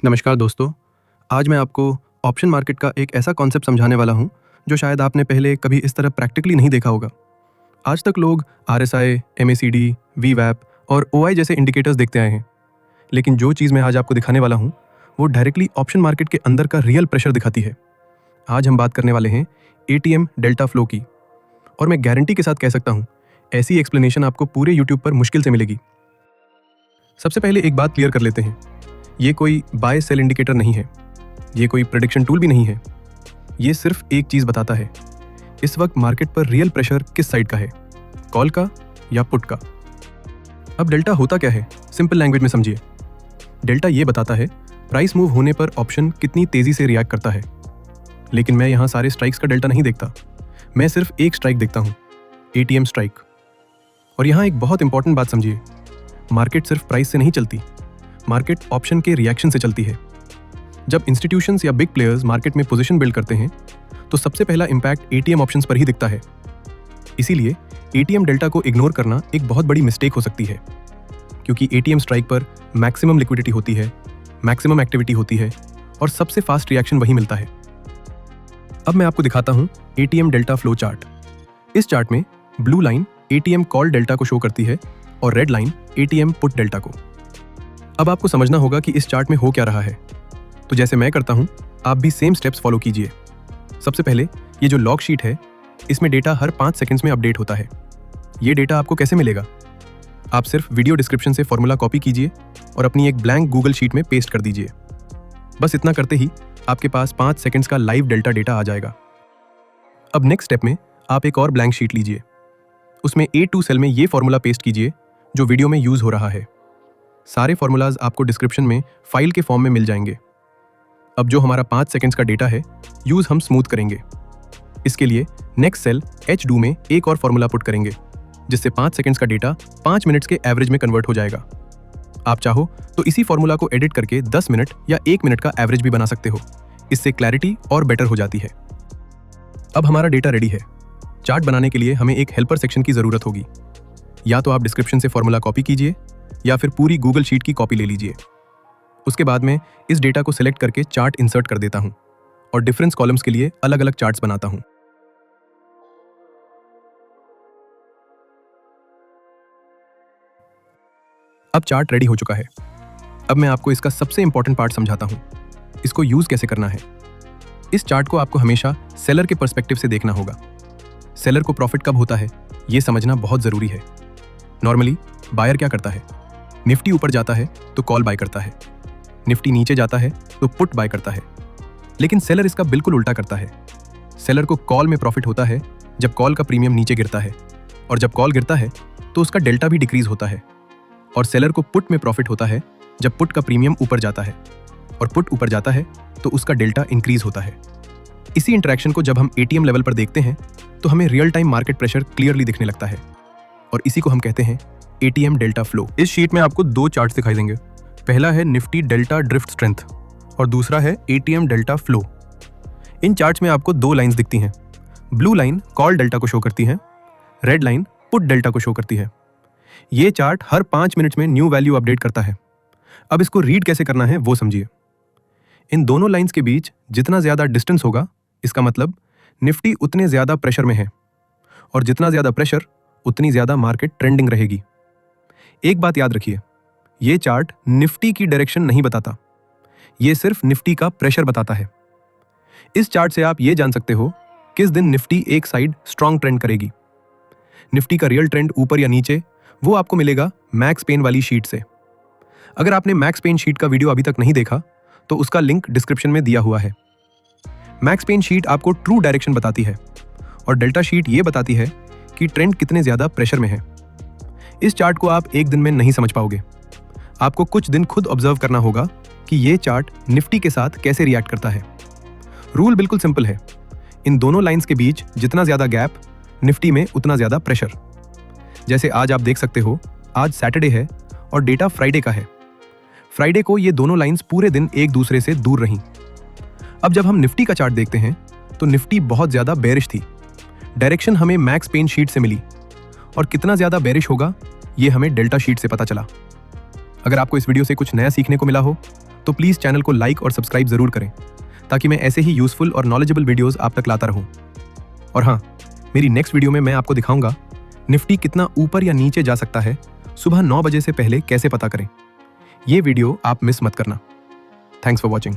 नमस्कार दोस्तों। आज मैं आपको ऑप्शन मार्केट का एक ऐसा कॉन्सेप्ट समझाने वाला हूं जो शायद आपने पहले कभी इस तरह प्रैक्टिकली नहीं देखा होगा। आज तक लोग RSI, MACD, VWAP और OI जैसे इंडिकेटर्स देखते आए हैं, लेकिन जो चीज़ मैं आज आपको दिखाने वाला हूं वो डायरेक्टली ऑप्शन मार्केट के अंदर का रियल प्रेशर दिखाती है। आज हम बात करने वाले हैं ATM डेल्टा फ्लो की, और मैं गारंटी के साथ कह सकता हूँ ऐसी एक्सप्लेनेशन आपको पूरे यूट्यूब पर मुश्किल से मिलेगी। सबसे पहले एक बात क्लियर कर लेते हैं, ये कोई बाय सेल इंडिकेटर नहीं है, ये कोई प्रेडिक्शन टूल भी नहीं है। ये सिर्फ एक चीज़ बताता है, इस वक्त मार्केट पर रियल प्रेशर किस साइड का है, कॉल का या पुट का। अब डेल्टा होता क्या है, सिंपल लैंग्वेज में समझिए। डेल्टा ये बताता है प्राइस मूव होने पर ऑप्शन कितनी तेजी से रिएक्ट करता है। लेकिन मैं यहाँ सारे स्ट्राइक्स का डेल्टा नहीं देखता, मैं सिर्फ एक स्ट्राइक देखता हूँ, ATM स्ट्राइक। और यहाँ एक बहुत इंपॉर्टेंट बात समझिए, मार्केट सिर्फ प्राइस से नहीं चलती, मार्केट ऑप्शन के रिएक्शन से चलती है। जब इंस्टीट्यूशंस या बिग प्लेयर्स मार्केट में पोजीशन बिल्ड करते हैं तो सबसे पहला इंपैक्ट ATM ऑप्शंस पर ही दिखता है। इसीलिए ATM डेल्टा को इग्नोर करना एक बहुत बड़ी मिस्टेक हो सकती है, क्योंकि ATM स्ट्राइक पर मैक्सिमम लिक्विडिटी होती है, मैक्सिमम एक्टिविटी होती है और सबसे फास्ट रिएक्शन वही मिलता है। अब मैं आपको दिखाता हूँ ATM डेल्टा फ्लो चार्ट। इस चार्ट में blue line ATM call delta को शो करती है और red line ATM put delta को। अब आपको समझना होगा कि इस चार्ट में हो क्या रहा है, तो जैसे मैं करता हूं आप भी सेम स्टेप्स फॉलो कीजिए। सबसे पहले ये जो लॉग शीट है, इसमें डेटा हर 5 सेकंड्स में अपडेट होता है। ये डेटा आपको कैसे मिलेगा? आप सिर्फ वीडियो डिस्क्रिप्शन से फॉर्मूला कॉपी कीजिए और अपनी एक ब्लैंक गूगल शीट में पेस्ट कर दीजिए। बस इतना करते ही आपके पास 5 सेकंड्स का लाइव डेल्टा डेटा आ जाएगा। अब नेक्स्ट स्टेप में आप एक और ब्लैंक शीट लीजिए, उसमें A2 सेल में ये फॉर्मूला पेस्ट कीजिए जो वीडियो में यूज हो रहा है। सारे फॉर्मूलाज आपको डिस्क्रिप्शन में फाइल के फॉर्म में मिल जाएंगे। अब जो हमारा 5 सेकंड्स का डेटा है, यूज हम स्मूथ करेंगे। इसके लिए नेक्स्ट सेल H2 में एक और फॉर्मूला पुट करेंगे, जिससे 5 सेकंड्स का डेटा 5 मिनट्स के एवरेज में कन्वर्ट हो जाएगा। आप चाहो तो इसी फॉर्मूला को एडिट करके 10 मिनट या 1 मिनट का एवरेज भी बना सकते हो, इससे क्लैरिटी और बेटर हो जाती है। अब हमारा डेटा रेडी है। चार्ट बनाने के लिए हमें एक हेल्पर सेक्शन की जरूरत होगी। या तो आप डिस्क्रिप्शन से फॉर्मूला कॉपी कीजिए या फिर पूरी गूगल शीट की कॉपी ले लीजिए। उसके बाद में इस डेटा को सिलेक्ट करके चार्ट इंसर्ट कर देता हूं और डिफरेंस कॉलम्स के लिए अलग अलग चार्ट्स बनाता हूं। अब चार्ट रेडी हो चुका है। अब मैं आपको इसका सबसे इंपॉर्टेंट पार्ट समझाता हूं, इसको यूज कैसे करना है। इस चार्ट को आपको हमेशा सेलर के पर्सपेक्टिव से देखना होगा। सेलर को प्रॉफिट कब होता है यह समझना बहुत जरूरी है। नॉर्मली बायर क्या करता है, निफ्टी ऊपर जाता है तो कॉल बाय करता है, निफ्टी नीचे जाता है तो पुट बाय करता है। लेकिन सेलर इसका बिल्कुल उल्टा करता है। सेलर को कॉल में प्रॉफिट होता है जब कॉल का प्रीमियम नीचे गिरता है, और जब कॉल गिरता है तो उसका डेल्टा भी डिक्रीज होता है। और सेलर को पुट में प्रॉफिट होता है जब पुट का प्रीमियम ऊपर जाता है, और पुट ऊपर जाता है तो उसका डेल्टा इंक्रीज होता है। इसी इंटरेक्शन को जब हम ATM लेवल पर देखते हैं तो हमें real time market pressure clearly दिखने लगता है, और इसी को हम कहते हैं ATM डेल्टा फ्लो। इस शीट में आपको 2 चार्ट्स दिखाई देंगे। पहला है निफ्टी डेल्टा ड्रिफ्ट स्ट्रेंथ और दूसरा है ATM डेल्टा फ्लो। इन चार्ट्स में आपको 2 लाइंस दिखती हैं। ब्लू लाइन कॉल डेल्टा को शो करती है, रेड लाइन पुट डेल्टा को शो करती है। ये चार्ट हर 5 मिनट्स में न्यू वैल्यू अपडेट करता है। अब इसको रीड कैसे करना है वो समझिए। इन दोनों लाइंस के बीच जितना ज्यादा डिस्टेंस होगा, इसका मतलब निफ्टी उतने ज्यादा प्रेशर में है, और जितना ज्यादा प्रेशर उतनी ज्यादा मार्केट ट्रेंडिंग रहेगी। एक बात याद रखिए, ये चार्ट निफ्टी की डायरेक्शन नहीं बताता, ये सिर्फ निफ्टी का प्रेशर बताता है। इस चार्ट से आप ये जान सकते हो किस दिन निफ्टी एक साइड स्ट्रॉन्ग ट्रेंड करेगी। निफ्टी का रियल ट्रेंड ऊपर या नीचे वो आपको मिलेगा मैक्स पेन वाली शीट से। अगर आपने मैक्स पेन शीट का वीडियो अभी तक नहीं देखा तो उसका लिंक डिस्क्रिप्शन में दिया हुआ है। मैक्स पेन शीट आपको ट्रू डायरेक्शन बताती है, और डेल्टा शीट ये बताती है कि ट्रेंड कितने ज्यादा प्रेशर में है। इस चार्ट को आप एक दिन में नहीं समझ पाओगे, आपको कुछ दिन खुद ऑब्जर्व करना होगा कि ये चार्ट निफ्टी के साथ कैसे रिएक्ट करता है। रूल बिल्कुल सिंपल है, इन दोनों लाइंस के बीच जितना ज्यादा गैप, निफ्टी में उतना ज्यादा प्रेशर। जैसे आज आप देख सकते हो, आज सैटरडे है और डेटा फ्राइडे का है। फ्राइडे को ये दोनों लाइंस पूरे दिन एक दूसरे से दूर रहीं। अब जब हम निफ्टी का चार्ट देखते हैं तो निफ्टी बहुत ज्यादा बेरिश थी। डायरेक्शन हमें मैक्स पेन शीट से मिली, और कितना ज्यादा बेरिश होगा ये हमें डेल्टा शीट से पता चला। अगर आपको इस वीडियो से कुछ नया सीखने को मिला हो तो प्लीज़ चैनल को लाइक और सब्सक्राइब ज़रूर करें ताकि मैं ऐसे ही यूज़फुल और नॉलेजेबल वीडियोज़ आप तक लाता रहूँ। और हाँ, मेरी नेक्स्ट वीडियो में मैं आपको दिखाऊंगा निफ्टी कितना ऊपर या नीचे जा सकता है सुबह 9 बजे से पहले कैसे पता करें। ये वीडियो आप मिस मत करना। Thanks for watching.